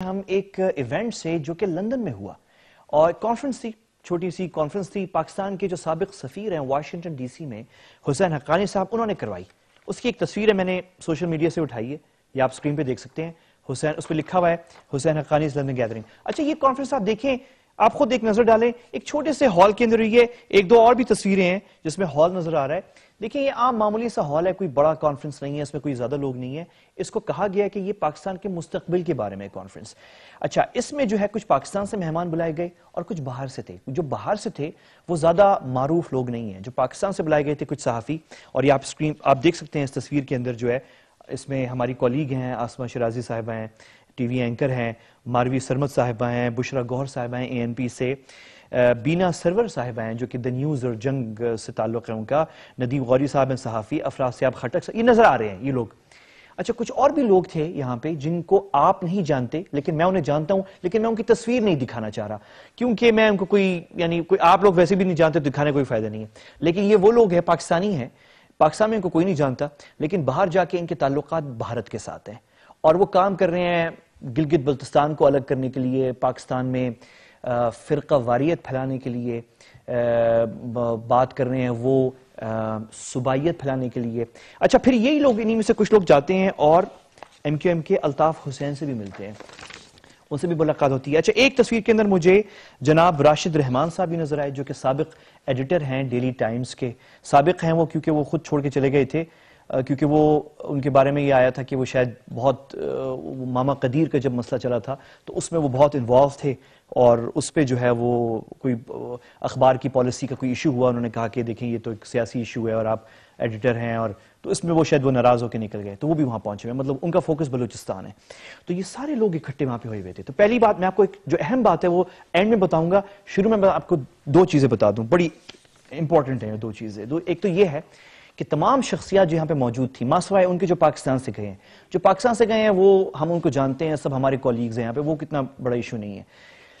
ہم ایک ایونٹ سے جو کہ لندن میں ہوا اور کانفرنس تھی، چھوٹی سی کانفرنس تھی، پاکستان کے جو سابق سفیر ہیں واشنگٹن ڈی سی میں حسین حقانی صاحب، انہوں نے کروائی. اس کی ایک تصویر ہے، میں نے سوشل میڈیا سے اٹھائی ہے، یہ آپ سکرین پہ دیکھ سکتے ہیں. حسین، اس پہ لکھا ہوا ہے حسین حقانی لندن گیدرنگ. اچھا، یہ کانفرنس آپ دیکھیں، آپ خود ایک نظر ڈالیں، ایک چھوٹے سے ہال کے اندر ہوئی ہے. ایک دو اور بھی تصویریں ہیں جس میں ہال نظر آ رہا ہے. دیکھیں، یہ عام معمولی سا ہال ہے، کوئی بڑا کانفرنس نہیں ہے، اس میں کوئی زیادہ لوگ نہیں ہیں. اس کو کہا گیا ہے کہ یہ پاکستان کے مستقبل کے بارے میں کانفرنس. اچھا، اس میں جو ہے کچھ پاکستان سے مہمان بلائے گئے اور کچھ باہر سے تھے. جو باہر سے تھے وہ زیادہ معروف لوگ نہیں ہیں. جو پاکستان سے بلائے گئے تھے کچھ صحافی، اور یہ آپ دیکھ سکتے ہیں اس تصویر کے اندر جو ہے، اس میں ہماری کولیگ ہیں، آسمہ شرازی صاحبہ ہیں، ٹی وی اینکر ہیں، ماروی سرمد صاحبہ ہیں، بشرا گوہر صاحبہ ہیں اے این پی سے، بینا سرور صاحبہ ہیں جو کہ دی نیوز اور جنگ سے تعلق ہے ان کا، ندیم غوری صاحب ہیں صحافی، افراسیاب خٹک، یہ نظر آ رہے ہیں یہ لوگ. اچھا، کچھ اور بھی لوگ تھے یہاں پہ جن کو آپ نہیں جانتے، لیکن میں انہیں جانتا ہوں، لیکن میں ان کی تصویر نہیں دکھانا چاہ رہا کیونکہ میں ان کو کوئی آپ لوگ ویسے بھی نہیں جانتے، دکھانے کوئی فائدہ نہیں ہے. لیکن یہ وہ لوگ ہیں، پاکستانی ہیں، پاکستان میں ان کو کوئی نہیں جانتا، لیکن باہر جا کے ان کے تعلقات بھارت کے ساتھ ہیں اور وہ کام کر رہے ہیں گلگت بلتستان کو الگ کرنے کے لیے، پاکستان میں فرقہ واریت پھیلانے کے لیے بات کر رہے ہیں، وہ صوبائیت پھیلانے کے لیے. اچھا، پھر یہی لوگ، انہی میں سے کچھ لوگ جاتے ہیں اور ایم کیو ایم کے الطاف حسین سے بھی ملتے ہیں، ان سے بھی ملاقات ہوتی ہے. اچھا، ایک تصویر کے اندر مجھے جناب راشد رحمان صاحب بھی نظر آئے جو کہ سابق ایڈیٹر ہیں ڈیلی ٹائمز کے. سابق ہیں وہ کیونکہ وہ خود چھوڑ کے چلے گئے تھے، کیونکہ وہ ان کے بارے میں یہ آیا تھا کہ وہ شاید بہت ماما قدیر کا جب مسئلہ چلا تھا تو اس میں وہ بہت انوالو تھے اور اس پہ جو ہے وہ کوئی اخبار کی پالیسی کا کوئی ایشو ہوا، انہوں نے کہا کہ دیکھیں یہ تو ایک سیاسی ایشو ہے اور آپ ایڈیٹر ہیں، اور تو اس میں وہ شاید وہ ناراض ہو کے نکل گئے، تو وہ بھی وہاں پہنچے ہوئے، مطلب ان کا فوکس بلوچستان ہے. تو یہ سارے لوگ اکٹھے وہاں پہ ہوئے تھے. تو پہلی بات میں آپ کو جو اہم بات ہے وہ اینڈ میں بتاؤں گا، شروع میں آپ کو دو چیزیں بتا دوں، بڑی امپورٹنٹ ہیں دو چیزیں. ایک تو یہ ہے کہ تمام شخصیات جو یہاں پہ موجود تھی، ماں سوائے ان کے جو پاکستان سے گئے ہیں، جو پاکستان سے گئے ہیں وہ ہم ان کو جانتے ہیں، سب ہمارے کولیگز ہیں یہاں پہ، وہ کتنا بڑا ایشو نہیں ہے.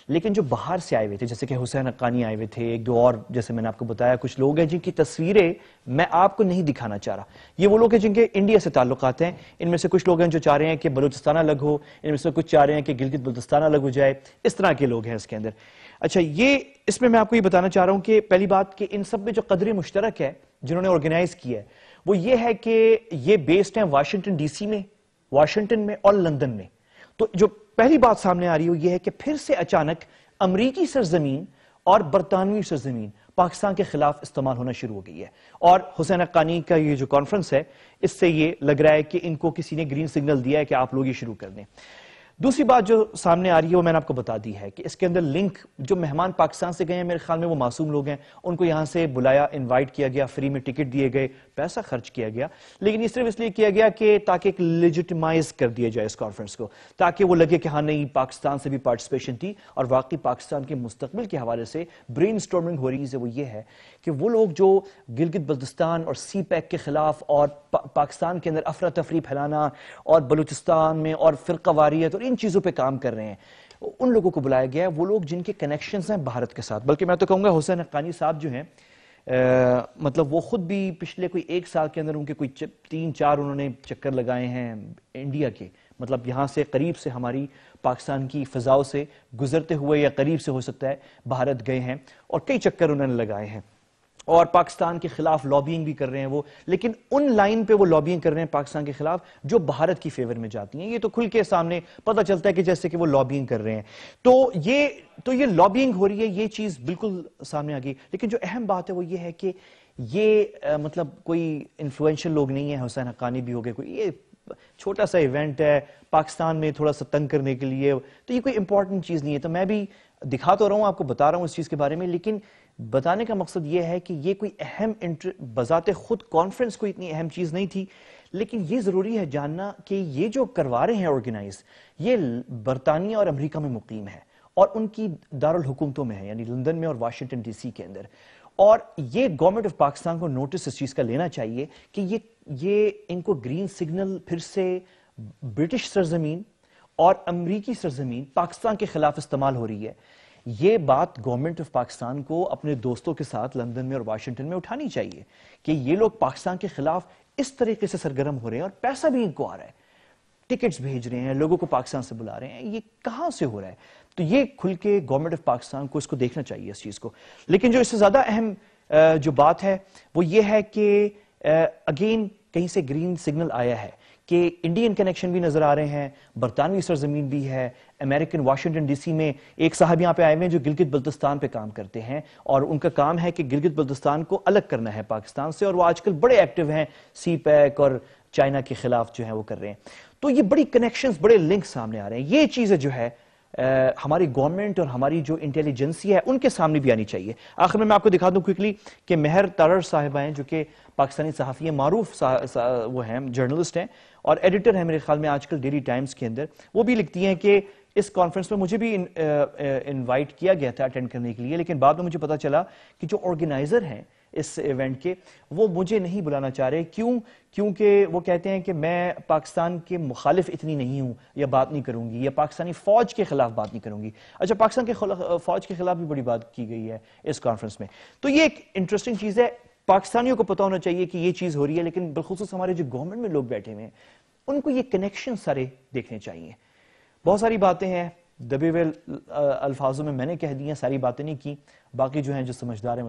لیکن جو باہر سے آئے ہوئے تھے، جیسے کہ حسین حقانی آئے ہوئے تھے، ایک دو اور جیسے میں نے آپ کو بتایا کچھ لوگ ہیں جن کی تصویریں میں آپ کو نہیں دکھانا چاہ رہا. یہ وہ لوگ ہیں جن کے انڈیا سے تعلقات ہیں. ان میں سے کچھ لوگ ہیں جو چاہ رہے ہیں کہ بلوچستان الگ ہو، ان میں سے کچھ چاہ رہے ہیں کہ گلگت بلتستان الگ ہو جائے، اس طرح کے لوگ ہیں اس کے اندر. اچھا، اس میں آپ کو یہ بتانا چاہ رہا ہوں کہ پہلی بات کہ ان سب میں جو قدر مشترک ہے جنہوں نے آرگنائز کیا ہے وہ یہ ہے کہ یہ بیسڈ ہیں واشنگٹن ڈی سی میں، واشنگٹن میں اور لندن میں. تو جو پہلی بات سامنے آ رہی ہے وہ یہ ہے کہ پھر سے اچانک امریکی سرزمین اور برطانوی سرزمین پاکستان کے خلاف استعمال ہونا شروع ہو گئی ہے. اور حسین حقانی کا یہ جو کانفرنس ہے، اس سے یہ لگ رہا ہے کہ ان کو کسی نے گرین سگنل دیا ہے کہ آپ لوگ یہ شروع کر دیں. دوسری بات جو سامنے آ رہی ہے وہ میں نے آپ کو بتا دی ہے کہ اس کے اندر لنک، جو مہمان پاکستان سے گئے ہیں میرے خیال میں وہ معصوم لوگ ہیں، ان کو یہاں سے بلایا، انوائٹ کیا گیا، فری میں ٹکٹ دیے گئے، پیسہ خرچ کیا گیا، لیکن یہ صرف اس لیے کیا گیا کہ تاکہ ایک لیجٹمائز کر دیا جائے اس کانفرنس کو، تاکہ وہ لگے کہ ہاں نہیں، پاکستان سے بھی پارٹیسپیشن تھی اور واقعی پاکستان کے مستقبل کے حوالے سے برین سٹورمنگ ہو رہی ہے. وہ یہ ہے کہ وہ لوگ جو گلگت بلتستان اور سی پیک کے خلاف اور پاکستان کے اندر افراتفری پھیلانا اور بلوچستان میں اور فرقہ واریت اور ان چیزوں پہ کام کر رہے ہیں، ان لوگوں کو بلایا گیا ہے، وہ لوگ جن کے کنیکشنز ہیں بھارت کے ساتھ. بلکہ میں تو کہوں گا حسین حقانی صاحب جو ہیں، مطلب وہ خود بھی پچھلے کوئی ایک سال کے اندر ان کے کوئی 3-4 انہوں نے چکر لگائے ہیں انڈیا کے، مطلب یہاں سے قریب سے ہماری پاکستان کی فضاؤں سے گزرتے ہوئے یا قریب سے ہو سکتا ہے بھارت گئے ہیں اور کئی چکر انہوں نے لگائے ہیں اور پاکستان کے خلاف لابینگ بھی کر رہے ہیں وہ. لیکن ان لائن پہ وہ لابینگ کر رہے ہیں پاکستان کے خلاف جو بھارت کی فیور میں جاتی ہیں. یہ تو کھل کے سامنے پتہ چلتا ہے کہ جیسے کہ وہ لابینگ کر رہے ہیں. تو یہ لابینگ ہو رہی ہے، یہ چیز بالکل سامنے آ گئی. لیکن جو اہم بات ہے وہ یہ ہے کہ یہ مطلب کوئی انفلوئنشل لوگ نہیں ہیں. حسین حقانی بھی ہو گئے، کوئی یہ چھوٹا سا ایونٹ ہے پاکستان میں تھوڑا سا تنگ کرنے کے لیے، تو یہ کوئی امپورٹنٹ چیز نہیں ہے. تو میں بھی دکھا تو رہا ہوں، آپ کو بتا رہا ہوں اس چیز کے بارے میں، لیکن بتانے کا مقصد یہ ہے کہ یہ کوئی اہم بذات خود کانفرنس کوئی اتنی اہم چیز نہیں تھی. لیکن یہ ضروری ہے جاننا کہ یہ جو کروا رہے ہیں آرگنائز، یہ برطانیہ اور امریکہ میں مقیم ہے اور ان کی دارالحکومتوں میں ہے، یعنی لندن میں اور واشنگٹن ڈی سی کے اندر. اور یہ گورنمنٹ آف پاکستان کو نوٹس اس چیز کا لینا چاہیے کہ یہ ان کو گرین سگنل پھر سے برٹش سرزمین اور امریکی سرزمین پاکستان کے خلاف استعمال ہو رہی ہے. یہ بات گورنمنٹ آف پاکستان کو اپنے دوستوں کے ساتھ لندن میں اور واشنگٹن میں اٹھانی چاہیے کہ یہ لوگ پاکستان کے خلاف اس طریقے سے سرگرم ہو رہے ہیں اور پیسہ بھی ان کو آ رہا ہے. ٹکٹس بھیج رہے ہیں, لوگوں کو پاکستان سے بلا رہے ہیں, یہ کہاں سے ہو رہا ہے؟ تو یہ کھل کے گورنمنٹ آف پاکستان کو اس کو دیکھنا چاہیے اس چیز کو. لیکن جو اس سے زیادہ اہم جو بات ہے وہ یہ ہے کہ اگین کہیں سے گرین سگنل آیا ہے کہ انڈین کنیکشن بھی نظر آ رہے ہیں, برطانوی سرزمین بھی ہے, امریکن واشنگٹن ڈی سی میں ایک صاحب یہاں پہ آئے ہوئے ہیں جو گلگت بلتستان پہ کام کرتے ہیں, اور ان کا کام ہے کہ گلگت بلتستان کو الگ کرنا ہے پاکستان سے, اور وہ آج کل بڑے ایکٹیو ہیں, سی پیک اور چائنا کے خلاف جو ہیں وہ کر رہے ہیں. تو یہ بڑی کنیکشنز, بڑے لنک سامنے آ رہے ہیں. یہ چیزیں جو ہے ہماری گورنمنٹ اور ہماری جو انٹیلیجنسی ہے ان کے سامنے بھی آنی چاہیے. آخر میں آپ کو دکھا دوں کوئکلی کہ مہر تارڑ صاحبہ ہیں جو کہ پاکستانی صحافی ہیں, معروف وہ ہیں, جرنلسٹ ہیں اور ایڈیٹر ہیں میرے خیال میں آج کل ڈیلی ٹائمز کے اندر. وہ بھی لکھتی ہیں کہ اس کانفرنس میں مجھے بھی انوائٹ کیا گیا تھا اٹینڈ کرنے کے لیے, لیکن بعد میں مجھے پتا چلا کہ جو آرگنائزر ہیں اس ایونٹ کے وہ مجھے نہیں بلانا چاہ رہے. کیونکہ وہ کہتے ہیں کہ میں پاکستان کے مخالف اتنی نہیں ہوں, یا بات نہیں کروں گی, یا پاکستانی فوج کے خلاف بات نہیں کروں گی. اچھا, پاکستان کے فوج کے خلاف بھی بڑی بات کی گئی ہے اس کانفرنس میں. تو یہ ایک انٹرسٹنگ چیز ہے, پاکستانیوں کو پتہ ہونا چاہیے کہ یہ چیز ہو رہی ہے, لیکن بالخصوص ہمارے جو گورنمنٹ میں لوگ بیٹھے ہوئے ہیں ان کو یہ کنیکشن سارے دیکھنے چاہیے. بہت ساری باتیں ہیں, دبے ہوئے الفاظوں میں نے کہہ دی ہیں, ساری باتیں نہیں کی. باقی جو ہیں جو سمجھدار ہیں